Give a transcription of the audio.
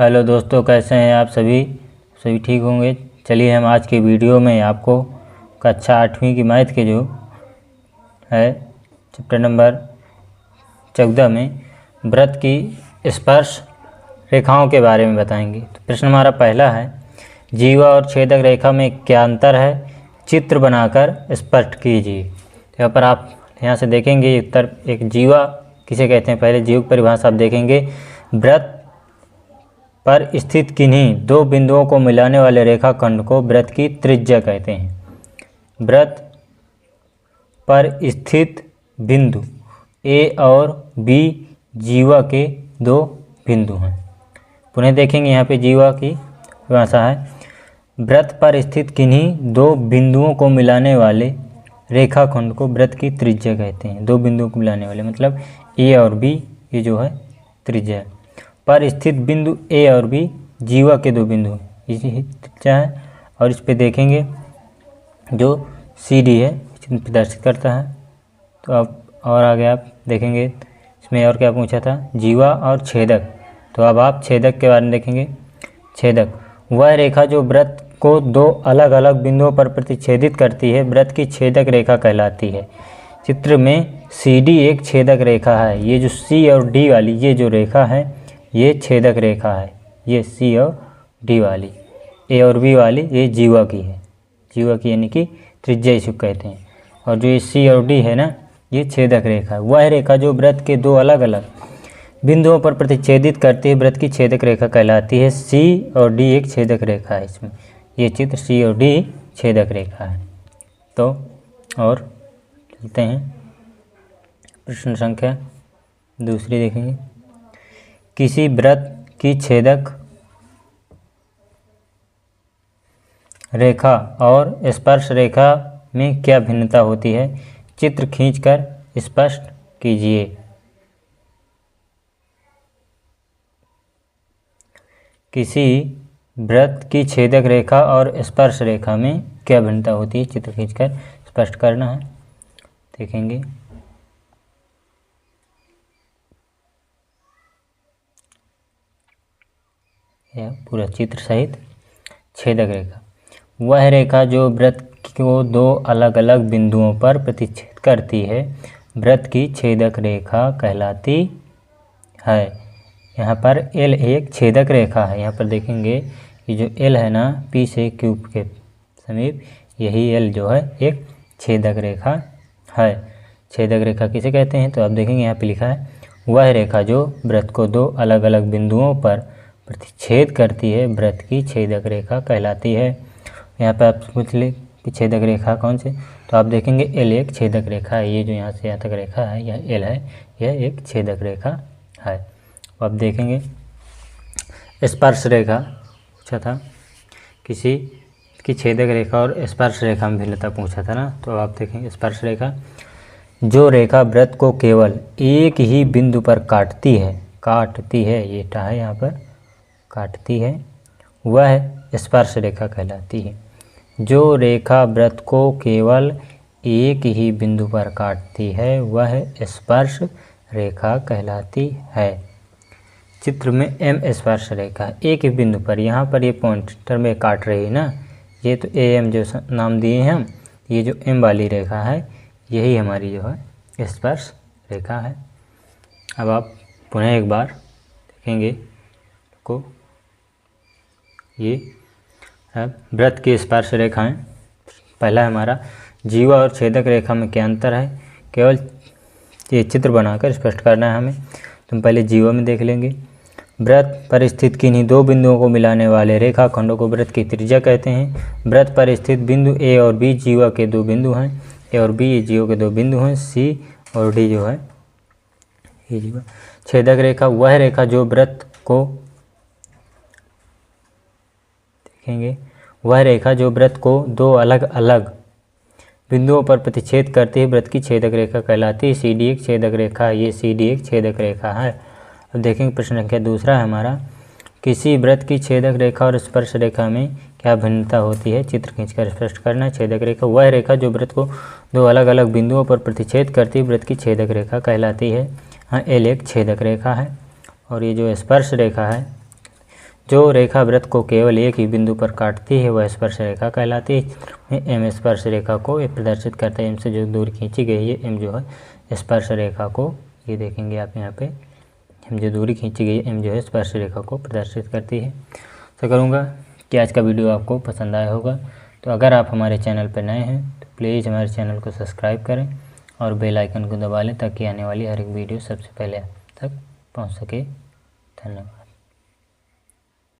Hello दोस्तों, कैसे हैं आप सभी ठीक होंगे। चलिए हम आज के वीडियो में आपको कक्षा 8वीं की मैथ के जो है चैप्टर नंबर 14 में वृत्त की स्पर्श रेखाओं के बारे में बताएंगे। तो प्रश्न हमारा पहला है, जीवा और छेदक रेखा में क्या अंतर है, चित्र बनाकर स्पष्ट कीजिए। तो यहाँ पर आप यहाँ से देखेंगे उत्तर एक जीवा किसे कहते हैं। पहले जीव की परिभाषा आप देखेंगे, वृत्त पर स्थित किन्हीं दो बिंदुओं को मिलाने वाले रेखाखंड को वृत्त की त्रिज्या कहते हैं। वृत्त पर स्थित बिंदु ए और बी जीवा के दो बिंदु हैं। पुनः देखेंगे यहाँ पे जीवा की भाषा है, वृत्त पर स्थित किन्हीं दो बिंदुओं को मिलाने वाले रेखाखंड को वृत्त की त्रिज्या कहते हैं। दो बिंदुओं को मिलाने वाले मतलब ए और बी, ये जो है त्रिज्या है। पर स्थित बिंदु ए और बी जीवा के दो बिंदु इसी त्रिज्या है। और इस पे देखेंगे जो सी डी है चिन्ह प्रदर्शित करता है। तो अब और आगे आप देखेंगे इसमें और क्या पूछा था, जीवा और छेदक। तो अब आप छेदक के बारे में देखेंगे। छेदक वह रेखा जो वृत्त को दो अलग अलग बिंदुओं पर प्रतिच्छेदित करती है, वृत्त की छेदक रेखा कहलाती है। चित्र में सी डी एक छेदक रेखा है। ये जो सी और डी वाली ये जो रेखा है ये छेदक रेखा है। ये सी और डी वाली, ए और बी वाली ये जीवा की है। जीवा की यानी कि त्रिज्या इसको कहते हैं। और जो ये सी और डी है ना, ये छेदक रेखा है। वह रेखा जो वृत्त के दो अलग अलग बिंदुओं पर प्रतिच्छेदित करती है, वृत्त की छेदक रेखा कहलाती है। सी और डी एक छेदक रेखा है। इसमें ये चित्र सी और डी छेदक रेखा है। तो और चलते हैं प्रश्न संख्या दूसरी देखेंगे, किसी वृत्त की छेदक रेखा और स्पर्श रेखा में क्या भिन्नता होती है, चित्र खींचकर स्पष्ट कीजिए। किसी वृत्त की छेदक रेखा और स्पर्श रेखा में क्या भिन्नता होती है, चित्र खींचकर स्पष्ट करना है। देखेंगे यह पूरा चित्र सहित छेदक रेखा वह रेखा जो वृत्त को दो अलग अलग बिंदुओं पर प्रतिच्छेद करती है, वृत्त की छेदक रेखा कहलाती है। यहाँ पर एल एक छेदक रेखा है। यहाँ पर देखेंगे ये जो एल है ना, पी से क्यू के समीप, यही एल जो है एक छेदक रेखा है। छेदक रेखा किसे कहते हैं, तो आप देखेंगे यहाँ पे लिखा है, वह रेखा जो वृत्त को दो अलग अलग बिंदुओं पर प्रतिच्छेद करती है, वृत्त की छेदक रेखा कहलाती है। यहाँ पर आप पूछ ले कि छेदक रेखा कौन से, तो आप देखेंगे एल एक छेदक रेखा है। ये जो यहाँ से यहाँ तक रेखा है यह एल है, यह एक छेदक रेखा है। अब देखेंगे स्पर्श रेखा पूछा था, किसी की छेदक रेखा और स्पर्श रेखा में भिन्नता पूछा था ना। तो आप देखेंगे स्पर्श रेखा जो रेखा वृत्त को केवल एक ही बिंदु पर काटती है, ये टा है यहाँ पर, काटती है, वह स्पर्श रेखा कहलाती है। जो रेखा वृत्त को केवल एक ही बिंदु पर काटती है वह स्पर्श रेखा कहलाती है। चित्र में एम स्पर्श रेखा एक ही बिंदु पर, यहाँ पर ये पॉइंटर में काट रही है ना, ये तो ए एम जो नाम दिए हैं हम, ये जो एम वाली रेखा है यही हमारी जो है स्पर्श रेखा है। अब आप पुनः एक बार देखेंगे को, ये वृत्त की स्पर्श रेखाएं। पहला हमारा जीवा और छेदक रेखा में क्या अंतर है, केवल ये चित्र बनाकर स्पष्ट करना है हमें। तो पहले जीवा में देख लेंगे, वृत्त पर स्थित किन्हीं दो बिंदुओं को मिलाने वाले रेखाखंडों को वृत्त की त्रिज्या कहते हैं। वृत्त पर स्थित बिंदु ए और बी जीवा के दो बिंदु हैं। ए और बी ये जीवा के दो बिंदु हैं। सी और डी जो है ये जीवा। छेदक रेखा वह रेखा जो वृत्त को देखेंगे, वह रेखा जो वृत्त को दो अलग अलग बिंदुओं पर प्रतिच्छेद करती है, वृत्त की छेदक रेखा कहलाती है। सी डी एक छेदक रेखा, ये सी डी एक छेदक रेखा है। अब देखेंगे प्रश्न संख्या दूसरा है हमारा, किसी वृत्त की छेदक रेखा और स्पर्श रेखा में क्या भिन्नता होती है, चित्र खींचकर स्पष्ट करना है। छेदक रेखा वह रेखा जो वृत्त को दो अलग अलग बिंदुओं पर प्रतिच्छेद करती है, वृत्त की छेदक रेखा कहलाती है। हाँ, एल एक छेदक रेखा है। और ये जो स्पर्श रेखा है जो रेखा वृत्त को केवल एक ही बिंदु पर काटती है वह स्पर्श रेखा कहलाती है। एम स्पर्श रेखा को प्रदर्शित करता है। एम से जो दूरी खींची गई है, एम जो है स्पर्श रेखा को, ये देखेंगे आप यहाँ पे, एम जो दूरी खींची गई है, एम जो है स्पर्श रेखा को प्रदर्शित करती है। तो करूँगा कि आज का वीडियो आपको पसंद आया होगा। तो अगर आप हमारे चैनल पर नए हैं तो प्लीज़ हमारे चैनल को सब्सक्राइब करें और बेल आइकन को दबा लें ताकि आने वाली हर एक वीडियो सबसे पहले आप तक पहुँच सके। धन्यवाद।